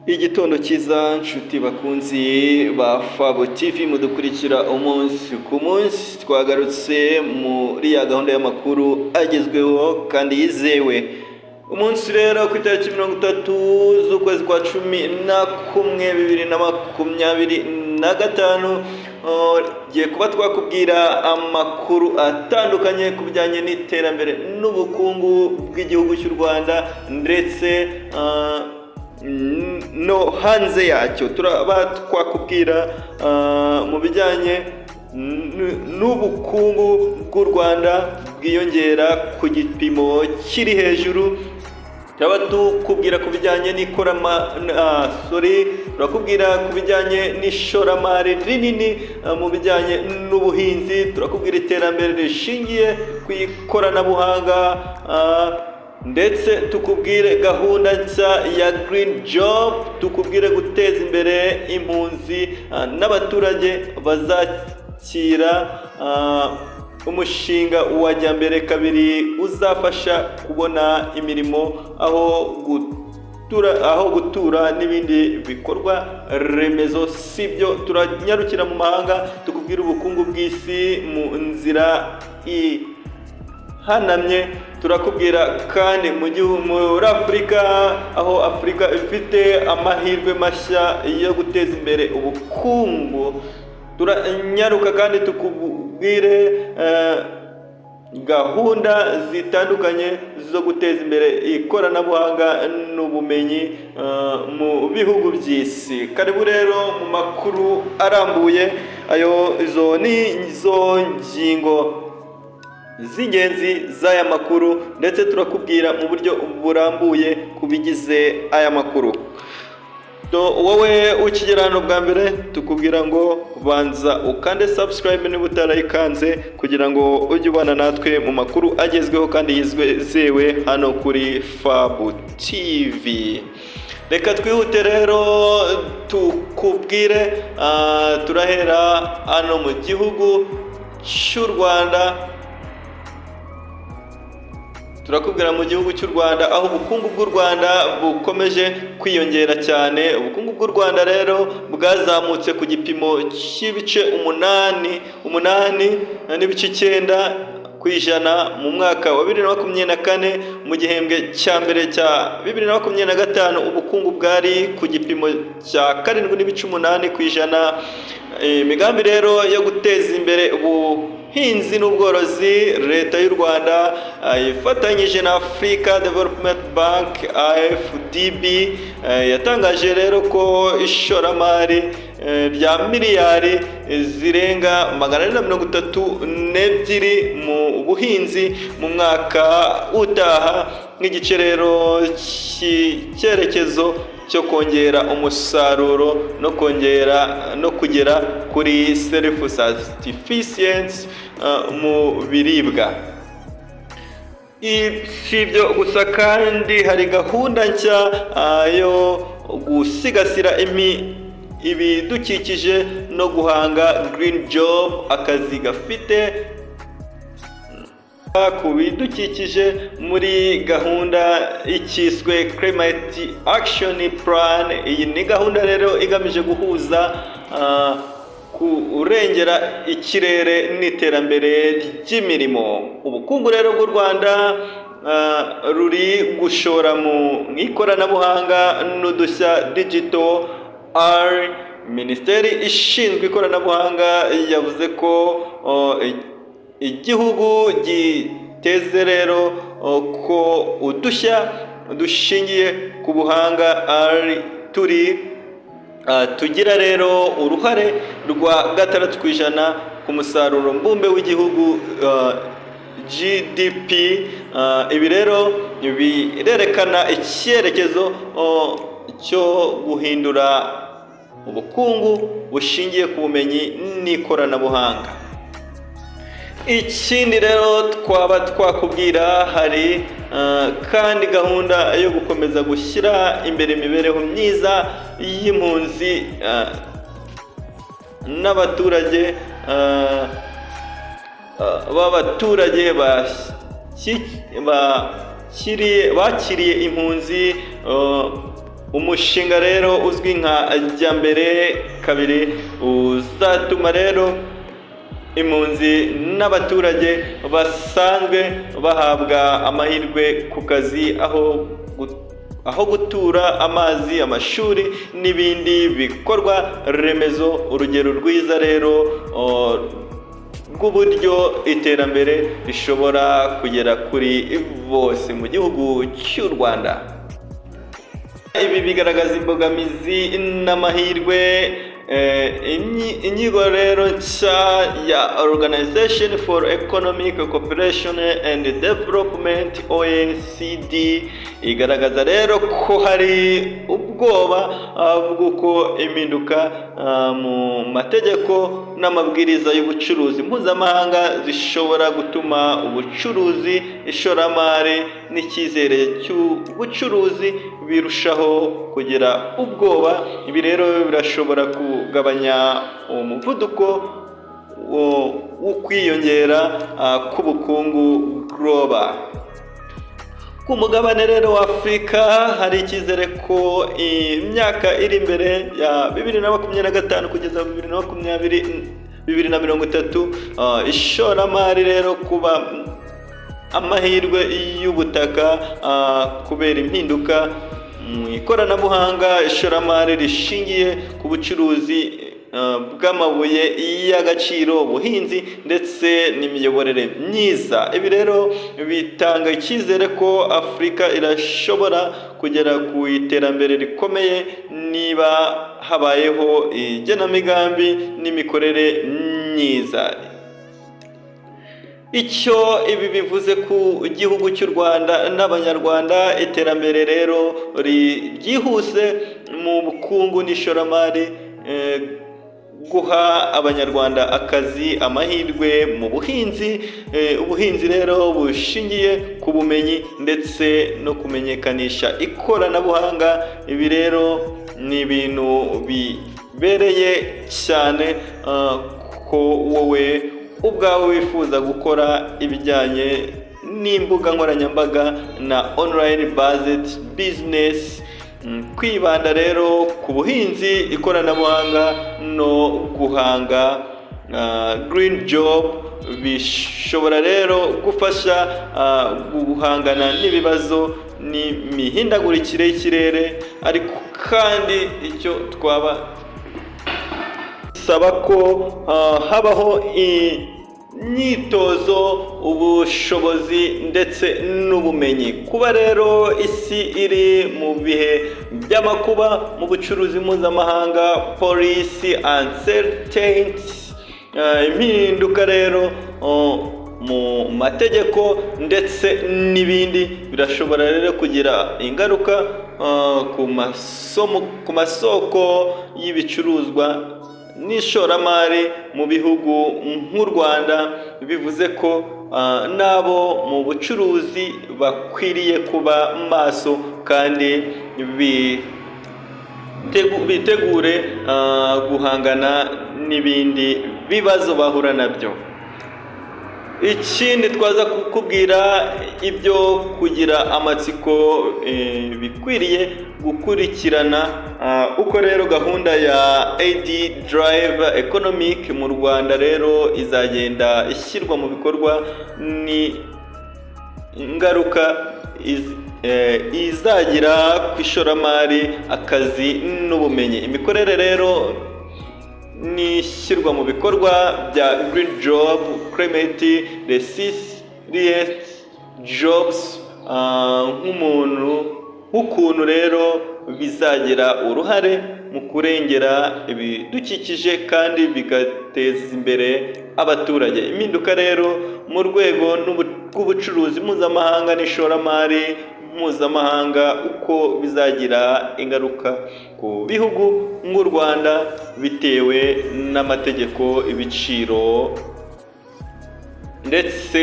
Igitondo cyiza nshuti bakunzi ba Fabo TV mudukurikira umunsi ku munsi, twagarutse muri ya gahunda y'amakuru agezweho kandi yizewe. Umunsi rero ku itariki 30 z'ukwezi kwa 11 2025 giye kuba twakubwira amakuru atandukanye ku bijyanye n'iterambere n'ubukungu bw'igihugu cy'u Rwanda ndetse no hanze yacyo. Turaba twakubwira mu bijyanye n'ubukungu bw'u Rwanda bwiyongera ku gipimo kiri hejuru. Turaba tukubwira ku bijyanye turakubwira ku bijyanye n'ishoramari rinini mu bijyanye n'ubuhinzi. Turakubwira iterambere rishingiye ku ikoranabuhanga, ndetse tukubwire gahunda nshya ya Green Job. Tukubwire guteza imbere impunzi n'abaturage bazakira umushinga wa Jyambere Kabiri uzafasha kubona imirimo, aho gutura n'ibindi bikorwa remezo. Sibyo, turanyarukira mu mahanga tukubwira ubukungu bw'isi mu nzira ihanamye. Turakubwira kandi muri Afurika, aho Afurika ifite amahirwe mashya yo guteza imbere ubukungu. Turanyaruka kandi tukubwire gahunda zitandukanye zo guteza imbere ikoranabuhanga n'ubumenyi mu bihugu by'isi. Karibu rero mu makuru arambuye. Izo ni izo ngingo z'ingenzi z'aya makuru, ndetse turakubwira mu buryo burambuye ku bigize aya makuru. Wowe ukigera hano bwa mbere, tukubwira ngo banza ukande subscribe niba utarayikanze, kugira ngo ujye ubana natwe mu makuru agezweho kandi yizewe hano kuri Fabo TV. Reka twihute rero tukubwire, turahera hano mu gihugu cy'u Rwanda. Turakubwira mu gihugu cy'u Rwanda, aho ubukungu bw'u Rwanda bukomeje kwiyongera cyane. Ubukungu bw'u Rwanda rero bwazamutse ku gipimo cy'ibice 8.9% mu mwaka wa 2024. Mu gihembwe cya mbere cya 2025 ubukungu bwari ku gipimo cya 7.8%. Imigambi rero yo guteza imbere ubuhinzi n'ubworozi, Leta y'u Rwanda ifatanyije na Africa Development Bank AFDB yatangaje rero ko ishoramari rya miliyari zirenga 432 mu buhinzi mu mwaka utaha, nk'igice rero cy'icyerekezo cyo kongera umusaruro no kugera kuri self-sufficiency mu biribwa. Si ibyo gusa kandi hari gahunda nshya yo gusigasira ibidukikije no guhanga Green Job, akazi gafite ku bidukikije muri gahunda ikiswe Climate Action Plan. Iyi ni gahunda rero igamije guhuza kurengera ikirere n'iterambere ry'imirimo. Ubukungu rero bw'u Rwanda ruri gushora mu ikoranabuhanga n'udushya digital. Minisiteri ishinzwe ikoranabuhanga yavuze ko igihugu giteze rero ko udushya dushingiye ku buhanga tugira rero uruhare rwa 6% ku musaruro mbumbe w'igihugu GDP. Ibi rero birerekana icyerekezo cyo guhindura ubukungu bushingiye ku bumenyi n'ikoranabuhanga. Ikindi rero twaba twakubwira, hari kandi gahunda yo gukomeza gushyira imbere imibereho myiza y'impunzi n'abaturage b'abaturage bakiriye impunzi umushinga rero uzwi nka Jyambere kabiri uzatuma rero impunzi n'abaturage basanzwe bahabwa amahirwe ku kazi, aho gutura, amazi, amashuri n'ibindi bikorwa remezo. Urugero rwiza rero rw'uburyo iterambere rishobora kugera kuri bose mu gihugu cy'u Rwanda. Ibi bigaragaza imbogamizi n'amahirwe. Inyigo rero nshya ya Organization for Economic Cooperation and Development OECD igaragaza rero ko hari ubwoba bw'uko impinduka mu mategeko n'amabwiriza y'ubucuruzi mpuzamahanga zishobora gutuma ubucuruzi, ishoramari n'icyizere cy'ubucuruzi birushaho kugira ubwoba. Ibi rero birashobora kugabanya umuvuduko wo kwiyongera k'ubukungu global. Ku mugabane rero wa Afurika hari icyizere ko imyaka iri imbere ya 2025 kugeza 2030 ishoramari rero kuba amahirwe y'ubutaka kubera impinduka mu ikoranabuhanga, ishoramari rishingiye ku bucuruzi bw'amabuye y'agaciro, ubuhinzi ndetse n'imiyoborere myiza. Ibi rero bitanga icyizere ko Afurika irashobora kugera ku iterambere rikomeye niba habayeho igenamigambi n'imikorere myiza. Icyo ibi bivuze ku gihugu cy'u Rwanda n'Abanyarwanda, iterambere rero ryihuse mu bukungu n'ishoramari, guha Abanyarwanda akazi, amahirwe mu buhinzi, ubuhinzi rero bushingiye ku bumenyi ndetse no kumenyekanisha ikoranabuhanga. Ibi rero ni ibintu bibereye cyane ko wowe ubwawe wifuza gukora ibijyanye n'imbuga nkoranyambaga na online based business, kwibanda rero ku buhinzi, ikoranabuhanga no guhanga green job bishobora rero gufasha guhangana n'ibibazo n'imihindagurikire y'ikirere. Ariko kandi icyo twaba saba ko habaho imyitozo, ubushobozi ndetse n'ubumenyi. Kuba rero isi iri mu bihe by'amakuba mu bucuruzi mpuzamahanga, policy uncertainty, impinduka rero mu mategeko ndetse n'ibindi birashobora rero kugira ingaruka ku masoko y'ibicuruzwa n'ishoramari mu bihugu nk'u Rwanda. Bivuze ko nabo mu bucuruzi bakwiriye kuba maso kandi bitegure guhangana n'ibindi bibazo bahura nabyo. Ikindi twaza kukubwira ibyo kugira amatsiko bikwiriye gukurikirana, uko rero gahunda ya AD Drive Economic mu Rwanda rero izagenda ishyirwa mu bikorwa, ni ingaruka izagira ku ishoramari, akazi n'ubumenyi. Imikorere rero n'ishyirwa mu bikorwa bya green job, climate resilient jobs, nk'ukuntu rero bizagira uruhare mu kurengera ibidukikije kandi bigateza imbere abaturage. Impinduka rero mu rwego rw'ubucuruzi mpuzamahanga n'ishoramari mpuzamahanga, uko bizagira ingaruka ku bihugu nk'u Rwanda bitewe n'amategeko, ibiciro ndetse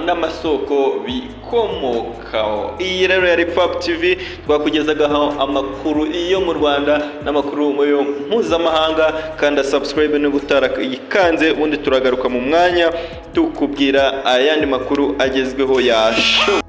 n'amasoko bikomokaho. Iyi rero yari FAB TV, twakugezagaho amakuru yo mu Rwanda n'amakuru mpuzamahanga. Kanda subscribe niba utarayikanze, ubundi turagaruka mu mwanya tukubwira ayandi makuru agezweho ya show.